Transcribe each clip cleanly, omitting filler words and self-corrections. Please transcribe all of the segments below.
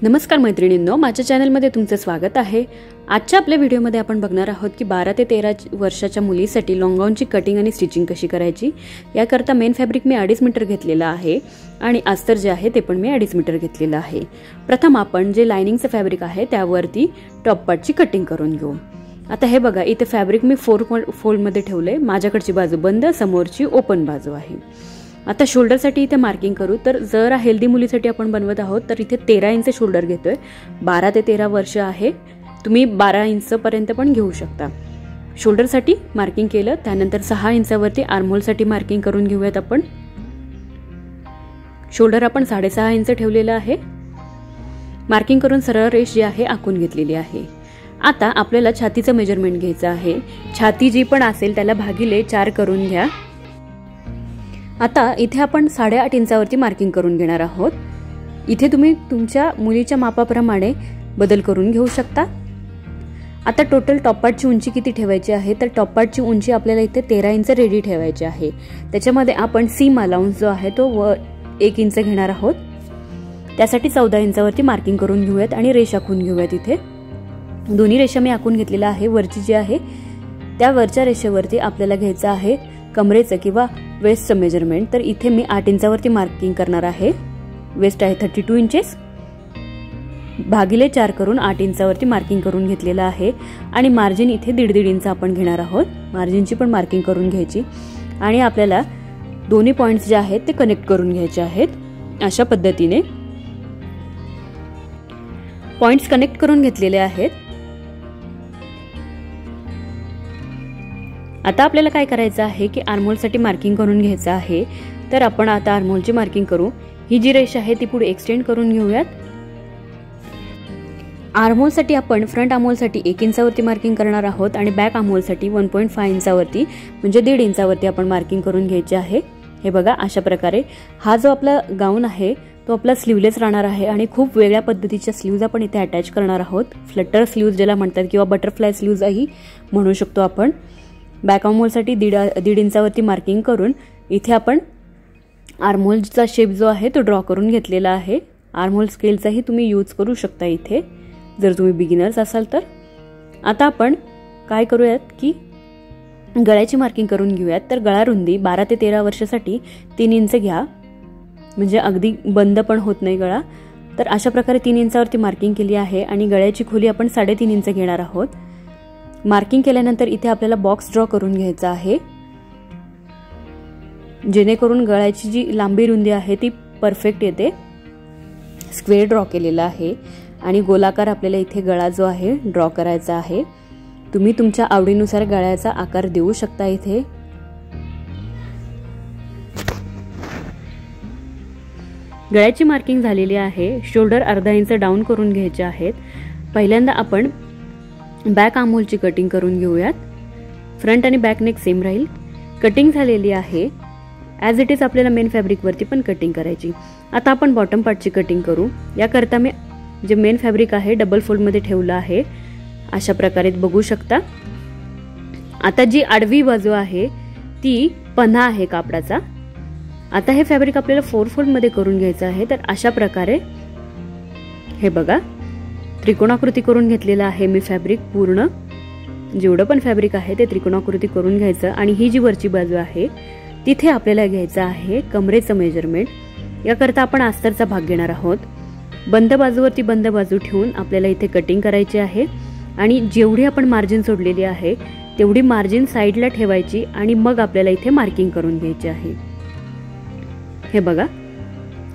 नमस्कार मैत्रिणींनो, माझ्या चॅनलमध्ये तुमचं स्वागत आहे। आजच्या आपल्या व्हिडिओमध्ये आपण बघणार आहोत की 12 ते 13 वर्षाच्या मुलीसाठी लॉंग गाऊनची कटिंग आणि स्टिचिंग कशी करायची। याकरता मेन फॅब्रिक मी 2.5 मीटर घेतलेला आहे आणि अस्तर जे आहे ते पण मी 2.5 मीटर घेतलेला आहे। प्रथम आपण जे लाइनिंगचं फॅब्रिक आहे त्यावरती टॉप पार्टची कटिंग करून घेऊ। आता हे बघा, इथे फॅब्रिक मी 4 फोल्ड मध्ये ठेवले। माझ्याकडची बाजू बंद, समोरची ओपन बाजू आहे। आता शोल्डर साठी इथे मार्किंग करू। तर जर हेल्दी मुलीसाठी आपण बनवत आहोत तर इथे 13 इंच शोल्डर घेतोय। 12 ते 13 वर्ष आहे, तुम्ही 12 इंच पर्यंत पण घेऊ शकता। शोल्डर साठी मार्किंग केलं, त्यानंतर 6 इंचावरती आर्महोल साठी मार्किंग करून घेऊयात आपण। शोल्डर आपण 6.5 इंच ठेवलेलं आहे। मार्किंग करून सरळ रेष जी आहे आखून घेतलेली आहे। आता आपल्याला छातीचं मेजरमेंट घ्यायचं आहे। छाती जी पण असेल त्याला भागिले 4 करून घ्या। आता इथे आपण 8.5 इंचावरती मार्किंग करून घेणार आहोत। इथे तुम्ही तुमच्या मुलीच्या मापाप्रमाणे बदल करून घेऊ शकता। आता टोटल टॉप पार्टची उंची किती ठेवायची आहे, तर टॉप पार्टची उंची आपल्याला इथे 13 इंच रेडी ठेवायची आहे। त्याच्यामध्ये आपण सीम अलाउन्स जो आहे तो 1 इंच घेणार आहोत। त्यासाठी 14 इंचावरती मार्किंग करून घेऊयात आणि रेष आखून घेऊयात। इथे दोन्ही रेषा मी आखून घेतलेल्या आहे। वरची जी आहे त्या वरच्या रेषेवरती आपल्याला घ्यायचं आहे कमरेचं किंवा वेस्टचं मेजरमेंट। तर इथे मी 8 इंचावरती मार्किंग करणार आहे। वेस्ट आहे 32 इंचेस, भागिले 4 करून 8 इंचावरती मार्किंग करून घेतलेलं आहे। आणि मार्जिन इथे 1.5 इंच आपण घेणार आहोत। मार्जिनची पण मार्किंग करून घ्यायची आणि आपल्याला दोन्ही पॉइंट्स जे आहेत ते कनेक्ट करून घ्यायचे आहेत। अशा पद्धतीने पॉइंट्स कनेक्ट करून घेतलेले आहेत। आता आपल्याला काय करायचं आहे की आर्महोल साठी मार्किंग करून घ्यायचं आहे। तर आपण आता आर्महोलची मार्किंग करू। ही जी रेष आहे ती पुढे एक्सटेंड करून घेऊयात। आर्महोल साठी आपण फ्रंट आर्महोल साठी 1 इंचावरती मार्किंग करणार आहोत आणि बॅक आर्महोल साठी 1.5 इंचावरती म्हणजे 1.5 इंचावरती आपण मार्किंग करून घ्यायचे आहे। हे बघा, अशा प्रकारे हा जो आपला गाऊन आहे तो आपला स्लीवलेस राहणार आहे आणि खूप वेगळ्या पद्धतीच्या स्लीव्ज आपण इथे अटॅच करणार आहोत। फ्लटर स्लीव्ज ज्याला म्हणतात किंवा बटरफ्लाय स्लीव्जही म्हणू शकतो आपण। बॅक आर्महोल साठी 1.5 इंचावरती मार्किंग करून इथे आपण आर्महोलचा शेप जो आहे तो ड्रॉ करून घेतलेला आहे। आर्महोल स्केलचाही तुम्ही यूज करू शकता इथे जर तुम्ही बिगिनर्स असाल तर। आता आपण काय करूयात की गळ्याची मार्किंग करून घेऊयात। तर गळा रुंदी 12 ते 13 वर्षासाठी 3 इंच घ्या, म्हणजे अगदी बंद पण होत नाही गळा। तर अशा प्रकारे 3 इंचावरती मार्किंग केली आहे आणि गळ्याची खोली आपण 3.5 इंच घेणार आहोत। मार्किंग केल्यानंतर इथे आपल्याला बॉक्स ड्रॉ करून घ्यायचा आहे, जेणेकरून गळ्याची जी लांबी रुंदी आहे ती परफेक्ट येते। स्क्वेअर ड्रॉ केलेला आहे आणि गोलाकार आपल्याला इथे गळा जो आहे ड्रॉ करायचा आहे। तुम्ही तुमच्या आवडीनुसार गळ्याचा आकार देऊ शकता। इथे गळ्याची मार्किंग झालेली आहे। शोल्डर अर्धा इंच डाऊन करून घ्यायचे आहेत। पहिल्यांदा आपण बॅक आर्महोलची कटिंग करून घेऊयात। फ्रंट आणि बॅक नेक सेम राहील। कटिंग झालेली आहे। ॲज इट इज आपल्याला मेन फॅब्रिक वरती पण कटिंग करायची। आता आपण बॉटम पार्टची कटिंग करू। याकरता मी जे मेन फॅब्रिक आहे डबल फोल्ड मध्ये ठेवलं आहे, अशा प्रकारे बघू शकता। आता जी आडवी बाजू आहे ती पन्हा आहे कापडाचा। आता हे फॅब्रिक आपल्याला 4 फोल्ड मध्ये करून घ्यायचं आहे। तर अशा प्रकारे हे बघा, त्रिकोणाकृती करून घेतलेला आहे मी फॅब्रिक। पूर्ण जेवढं पण फॅब्रिक आहे ते त्रिकोणाकृती करून घ्यायचं आणि ही जी वरची बाजू आहे तिथे आपल्याला घ्यायचं आहे कमरेचं मेजरमेंट। याकरता आपण अस्तरचा भाग घेणार आहोत। बंद बाजूवरती बंद बाजू ठेवून आपल्याला इथे कटिंग करायची आहे आणि जेवढी आपण मार्जिन सोडलेली आहे तेवढी मार्जिन साईडला ठेवायची आणि मग आपल्याला इथे मार्किंग करून घ्यायची आहे। हे बघा,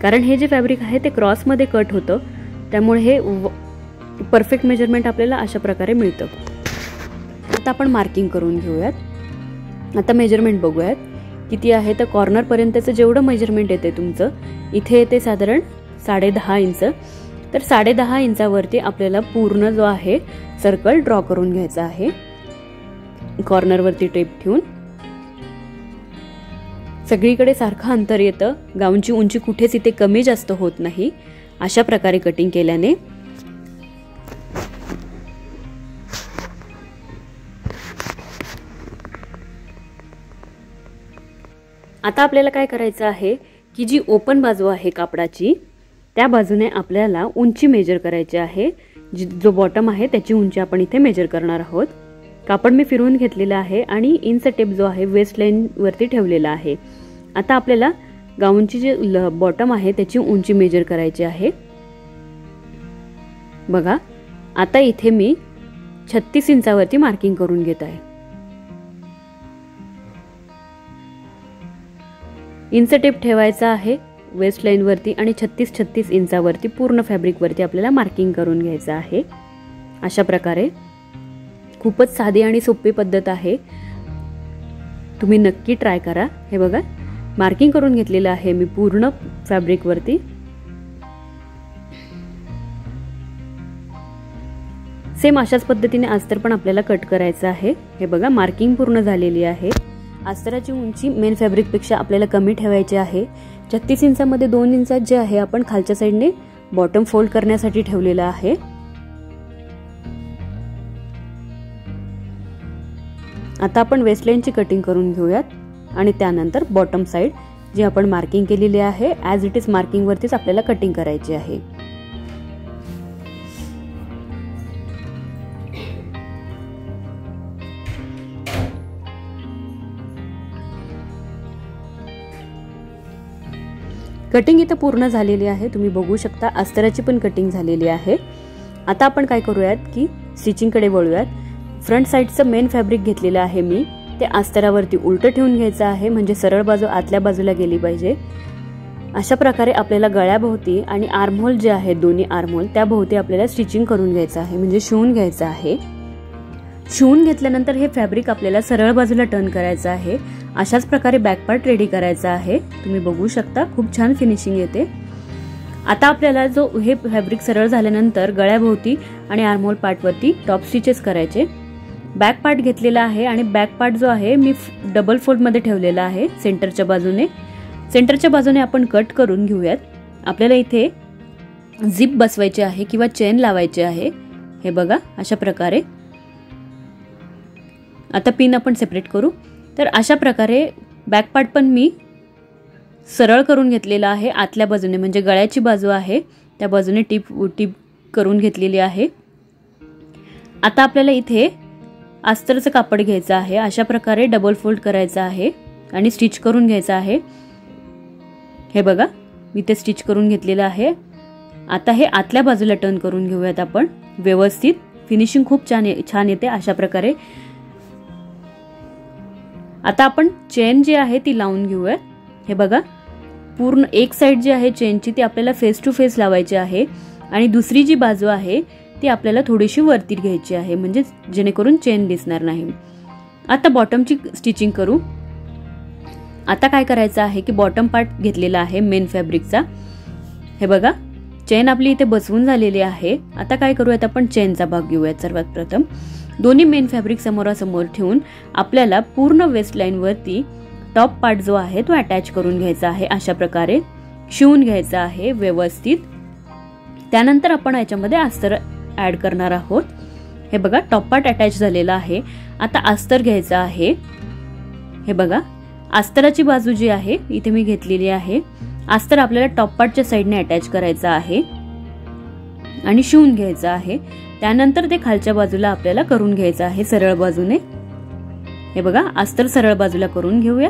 कारण हे जे फॅब्रिक आहे ते क्रॉस मध्ये कट होतं, त्यामुळे हे परफेक्ट मेजरमेंट आपल्याला अशा प्रकारे मिळतं। आता आपण मार्किंग करून घेऊयात। आता मेजरमेंट बघूयात किती आहे। तर कॉर्नर पर्यंतचं जेवढं मेजरमेंट येते तुमचं इथे येते साधारण 10.5 इंच। तर 10.5 इंचावरती आपल्याला पूर्ण जो आहे सर्कल ड्रॉ करून घ्यायचा आहे। कॉर्नर वरती टेप ठेवून सगळीकडे सारखं अंतर येतं। गाऊनची उंची कुठेच इथे कमी जास्त होत नाही। अशा प्रकारे कटिंग केल्याने आता आपल्याला काय करायचं आहे की जी ओपन बाजू आहे कापडाची त्या बाजूने आपल्याला उंची मेजर करायची आहे. जो बॉटम आहे त्याची उंची आपण इथे मेजर करणार आहोत. कापड मी फिरवून घेतलेला आहे आणि इंच टेप जो आहे वेस्ट लाईन वरती ठेवलेला आहे. आता आपल्याला गाऊनची जे बॉटम आहे त्याची उंची मेजर करायची आहे. बघा, आता इथे मी 36 इंचावरती मार्किंग करून घेत आहे. इंच टेप ठेवायचा आहे वेस्ट लाईन वरती आणि 36 इंचावरती पूर्ण फॅब्रिक वरती आपल्याला मार्किंग करून घ्यायचं आहे. अशा प्रकारे खूपच साधी आणि सोपी पद्धत आहे. तुम्ही नक्की ट्राय करा. हे बघा, मार्किंग करून घेतलेलं आहे मी पूर्ण फॅब्रिक वरती. सेम अशाच पद्धतीने अस्तर पण आपल्याला कट करायचं आहे. हे बघा, मार्किंग पूर्ण झालेली आहे. अस्तराची उंची मेन फॅब्रिक पेक्षा आपल्याला कमी ठेवायची आहे. 36 इंचामध्ये 2 इंचात जे आहे आपण खालच्या साईडने बॉटम फोल्ड करण्यासाठी ठेवलेला आहे. आता आपण वेस्टलाईनची कटिंग करून घेऊयात आणि त्यानंतर बॉटम साइड जी आपण मार्किंग केलेली आहे ॲज इट इज मार्किंग वरतीच आपल्याला कटिंग करायची आहे. कटिंग इथं पूर्ण झालेली आहे. तुम्ही बघू शकता अस्तराची पण कटिंग झालेली आहे. आता आपण काय करूयात की स्टिचिंगकडे वळूयात. फ्रंट साइडचं मेन फॅब्रिक घेतलेलं आहे मी, ते अस्तरावरती उलट ठेवून घ्यायचं आहे म्हणजे सरळ बाजू आतल्या बाजूला गेली पाहिजे. अशा प्रकारे आपल्याला गळ्याभोवती आणि आर्महोल जे आहे दोन्ही आर्महोल त्याभोवती आपल्याला स्टिचिंग करून घ्यायचं आहे म्हणजे शिवून घ्यायचं आहे. शिवून घेतल्यानंतर हे फॅब्रिक आपल्याला सरळ बाजूला टर्न करायचं आहे. अशाच प्रकारे बॅक पार्ट रेडी करायचा आहे. तुम्ही बघू शकता खूप छान फिनिशिंग येते. आता आपल्याला जो हे फॅब्रिक सरळ झाल्यानंतर गळ्याभोवती आणि आर्महोल पार्टवरती टॉप स्टिचेस करायचे. बॅक पार्ट घेतलेला आहे आणि बॅक पार्ट जो आहे मी डबल फोल्ड मध्ये ठेवलेला आहे सेंटरच्या बाजूने. सेंटरच्या बाजूने आपण कट करून घेऊयात. आपल्याला इथे झिप बसवायची आहे किंवा चेन लावायची आहे. हे बघा, अशा प्रकारे. आता पिन आपण सेपरेट करू. तर अशा प्रकारे बॅक पार्ट पण मी सरळ करून घेतलेला आहे आतल्या बाजूने म्हणजे गळ्याची बाजू आहे त्या बाजूने टिप करून घेतलेली आहे. आता आपल्याला इथे अस्तरचं कापड घ्यायचं आहे. अशा प्रकारे डबल फोल्ड करायचं आहे आणि स्टिच करून घ्यायचं आहे. हे बघा, मी ते स्टिच करून घेतलेलं आहे. आता हे आतल्या बाजूला टर्न करून घेऊयात आपण व्यवस्थित. फिनिशिंग खूप छान येते अशा प्रकारे. आता आपण चेन जी आहे ती लावून घेऊयात. हे बघा, पूर्ण एक साइड जी आहे चेनची ती आपल्याला फेस टू फेस लावायची आहे आणि दुसरी जी बाजू आहे ती आपल्याला थोडीशी वरती घ्यायची आहे म्हणजे जेणेकरून चेन दिसणार नाही. आता बॉटमची स्टिचिंग करू. आता काय करायचं आहे की बॉटम पार्ट घेतलेला आहे मेन फॅब्रिकचा. हे बघा, चेन आपली इथे बसवून झालेली आहे. आता काय करूयात आपण चेनचा भाग घेऊयात. सर्वात प्रथम दोन्ही मेन फॅब्रिक समोरासमोर ठेवून आपल्याला पूर्ण वेस्ट लाईन वरती टॉप पार्ट जो आहे तो अटॅच करून घ्यायचा आहे. अशा प्रकारे शिवून घ्यायचा आहे व्यवस्थित. त्यानंतर आपण याच्यामध्ये अस्तर ऍड करणार आहोत. हे बघा, टॉप पार्ट अटॅच झालेला आहे. आता अस्तर घ्यायचा आहे. हे बघा, अस्तराची बाजू जी आहे इथे मी घेतलेली आहे. अस्तर आपल्याला टॉप पार्टच्या साइडने अटॅच करायचं आहे आणि शिवून घ्यायचं आहे. त्यानंतर ते खालच्या बाजूला आपल्याला करून घ्यायचं आहे सरळ बाजूने. हे बघा, अस्तर सरळ बाजूला करून घेऊया.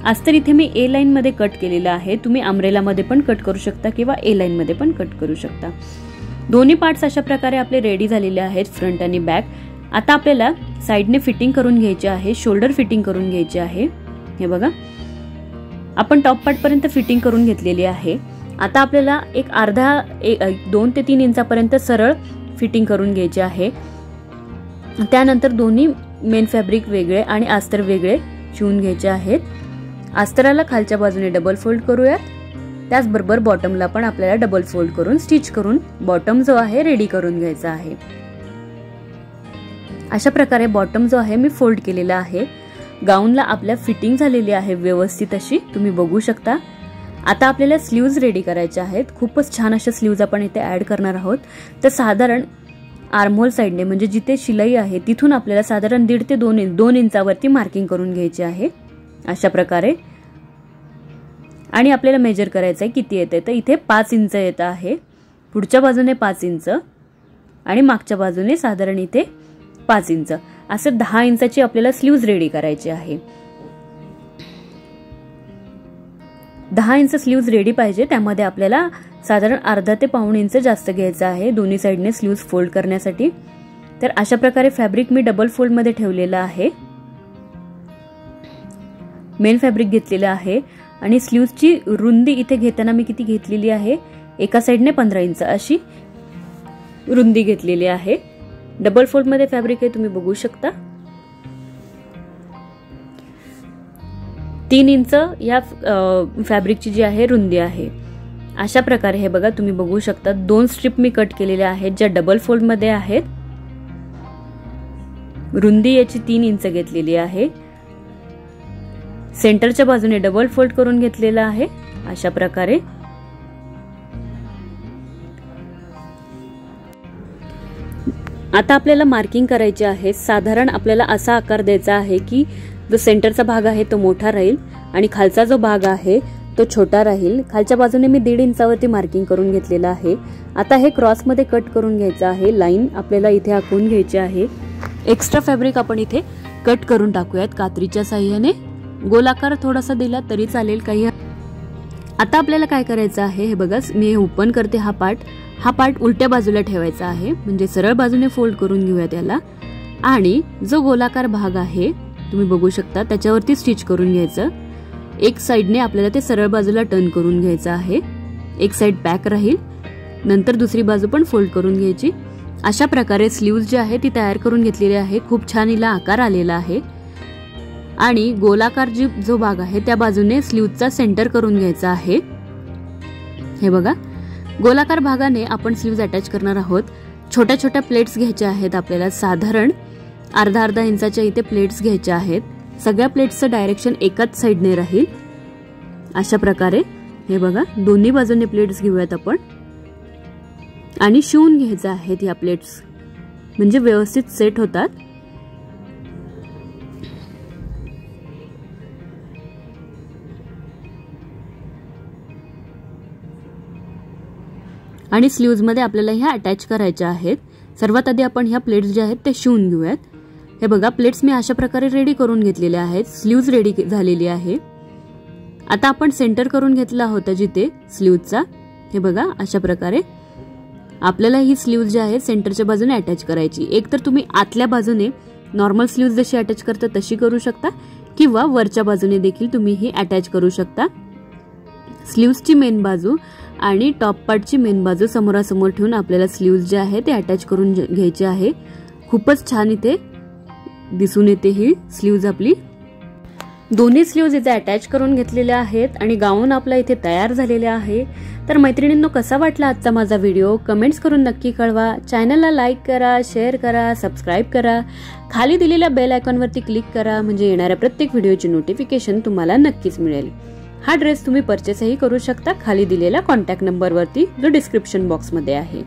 अस्तर इथे मी ए लाईन मध्ये कट केलेला आहे. तुम्ही अम्ब्रेला मध्ये पण कट करू शकता किंवा ए लाईन मध्ये पण कट करू शकता. दोन्ही पार्ट्स अशा प्रकारे आपले रेडी झालेले आहेत फ्रंट आणि बॅक. आता आपल्याला साइडने फिटिंग करून घ्यायची आहे. शोल्डर फिटिंग करून घ्यायची आहे. हे बघा, आपण टॉप पार्ट पर्यंत फिटिंग करून घेतलेली आहे. आता आपल्याला एक अर्धा 2 ते 3 इंचापर्यंत सरळ फिटिंग करून घ्यायचे आहे. त्यानंतर दोन्ही मेन फॅब्रिक वेगळे आणि अस्तर वेगळे शिवून घ्यायचे आहेत. अस्तराला खालच्या बाजूने डबल फोल्ड करूयात. त्याचबरोबर बॉटमला पण आपल्याला डबल फोल्ड करून स्टिच करून बॉटम जो आहे रेडी करून घ्यायचा आहे. अशा प्रकारे बॉटम जो आहे मी फोल्ड केलेला आहे. गाऊनला आपल्या फिटिंग झालेली आहे व्यवस्थित अशी तुम्ही बघू शकता. आता आपल्याला स्लीव्ज रेडी करायचे आहेत. खूपच छान अशा स्लीव्ज आपण इथे ऍड करणार आहोत. तर साधारण आर्महोल साइडने म्हणजे जिथे शिलाई आहे तिथून आपल्याला साधारण 1.5 ते 2 इंचावरती मार्किंग करून घ्यायची आहे. अशा प्रकारे आणि आपल्याला मेजर करायचं आहे किती येते, तर इथे 5 इंच येत आहे, पुढच्या बाजूने 5 इंच आणि मागच्या बाजूने साधारण इथे 5 इंच, असं 10 इंचाची आपल्याला स्लीव्ज रेडी करायची आहे. 10 इंच स्लीव्ज रेडी पाहिजे. त्यामध्ये आपल्याला साधारण अर्धा ते पाऊण इंच जास्त घ्यायचं आहे दोन्ही साइडने स्लीव्ज फोल्ड करण्यासाठी. तर अशा प्रकारे फॅब्रिक मी डबल फोल्ड मध्ये ठेवलेलं आहे. मेन फॅब्रिक घेतलेलं आहे आणि स्लीव्जची रुंदी इथे घेताना मी किती घेतलेली आहे, एका साइडने 15 इंच अशी रुंदी घेतलेली आहे. डबल फोल्ड मध्ये फॅब्रिक आहे, तुम्ही बघू शकता. 3 इंच या फॅब्रिकची जी आहे रुंदी आहे. अशा प्रकारे हे बघा तुम्ही बघू शकता 2 स्ट्रिप मी कट केलेल्या आहेत ज्या डबल फोल्ड मध्ये आहेत. रुंदी याची 3 इंच घेतलेली आहे. सेंटरच्या बाजूने डबल फोल्ड करून घेतलेला आहे अशा प्रकारे. आता आपल्याला मार्किंग करायचे आहे. साधारण आपल्याला असा आकार द्यायचा आहे की जो सेंटरचा भाग आहे तो मोठा राहील आणि खालचा जो भाग आहे तो छोटा राहील. खालच्या बाजूने मी 1.5 इंचावरती मार्किंग करून घेतलेलं आहे. आता हे क्रॉस मध्ये कट करून घ्यायचं आहे. लाईन आपल्याला इथे आखून घ्यायची आहे. एक्स्ट्रा फॅब्रिक आपण इथे कट करून टाकूयात कात्रीच्या साहाय्याने. गोलाकार थोडासा दिला तरी चालेल काही. आता आपल्याला काय करायचं आहे, हे बघा मी ओपन करते. हा पार्ट उलट्या बाजूला ठेवायचा आहे, म्हणजे सरळ बाजूने फोल्ड करून घेऊया त्याला. आणि जो गोलाकार भाग आहे तुम्ही बघू शकता त्याच्यावरती स्टिच करून घ्यायचं. एक साइडने आपल्याला ते सरळ बाजूला टर्न करून घ्यायचं आहे. एक साइड बॅक राहील, नंतर दुसरी बाजू पण फोल्ड करून घ्यायची. अशा प्रकारे स्लीव्ज जी आहे ती तयार करून घेतलेली आहे. खूप छान हिला आकार आलेला आहे. आणि गोलाकार जो भाग आहे त्या बाजूने स्लीव्हचा सेंटर करून घ्यायचा आहे. हे बघा गोलाकार भागाने आपण स्लीव्ज अटॅच करणार आहोत. छोट्या छोट्या प्लेट्स घ्यायच्या आहेत आपल्याला. साधारण अर्धा इंचाच्या इथे प्लेट्स घ्यायच्या आहेत. सगळ्या प्लेट्सचं डायरेक्शन एकाच साइडने राहील. अशा प्रकारे हे बघा दोन्ही बाजूने प्लेट्स घेऊयात आपण आणि शिवून घ्यायच्या आहेत या प्लेट्स, म्हणजे व्यवस्थित सेट होतात. आणि स्लीव्ज मध्ये आपल्याला ह्या अटॅच करायच्या आहेत. सर्वात आधी आपण ह्या प्लेट्स ज्या आहेत ते शिवून घेऊयात. हे बघा प्लेट्स मी अशा प्रकारे रेडी करून घेतलेल्या आहेत. स्लीव्ज रेडी झालेली आहे. आता आपण सेंटर करून घेतला होता जिथे स्लीव्जचा. हे बघा अशा प्रकारे आपल्याला ही स्लीव्ज जी आहे सेंटरच्या बाजूने अटॅच करायची. एक तर तुम्ही आतल्या बाजूने नॉर्मल स्लीव्ज जशी अटॅच करता तशी करू शकता किंवा वरच्या बाजूने देखील तुम्ही ही अटॅच करू शकता. स्लीव्जची मेन बाजू आणि टॉप पार्टची मेन बाजू समोरासमोर ठेवून आपल्याला स्लीव्ज जे आहे ते अटॅच करून घ्यायचे आहे. खूपच छान इथे दिसून येते ही स्लीव्ज आपली. दोन्ही स्लीव्ज इथे अटॅच करून घेतलेल्या आहेत आणि गाऊन आपला इथे तयार झालेला आहे. तर मैत्रिणींनो कसा वाटला आजचा माझा व्हिडिओ कमेंट्स करून नक्की कळवा. चॅनलला लाईक करा, शेअर करा, सबस्क्राईब करा. खाली दिलेल्या बेल आयकॉनवरती क्लिक करा म्हणजे येणाऱ्या प्रत्येक व्हिडिओची नोटिफिकेशन तुम्हाला नक्कीच मिळेल. हा ड्रेस तुम्ही परचेसही करू शकता खाली दिलेल्या कॉन्टॅक्ट नंबरवरती जो डिस्क्रिप्शन बॉक्समध्ये आहे.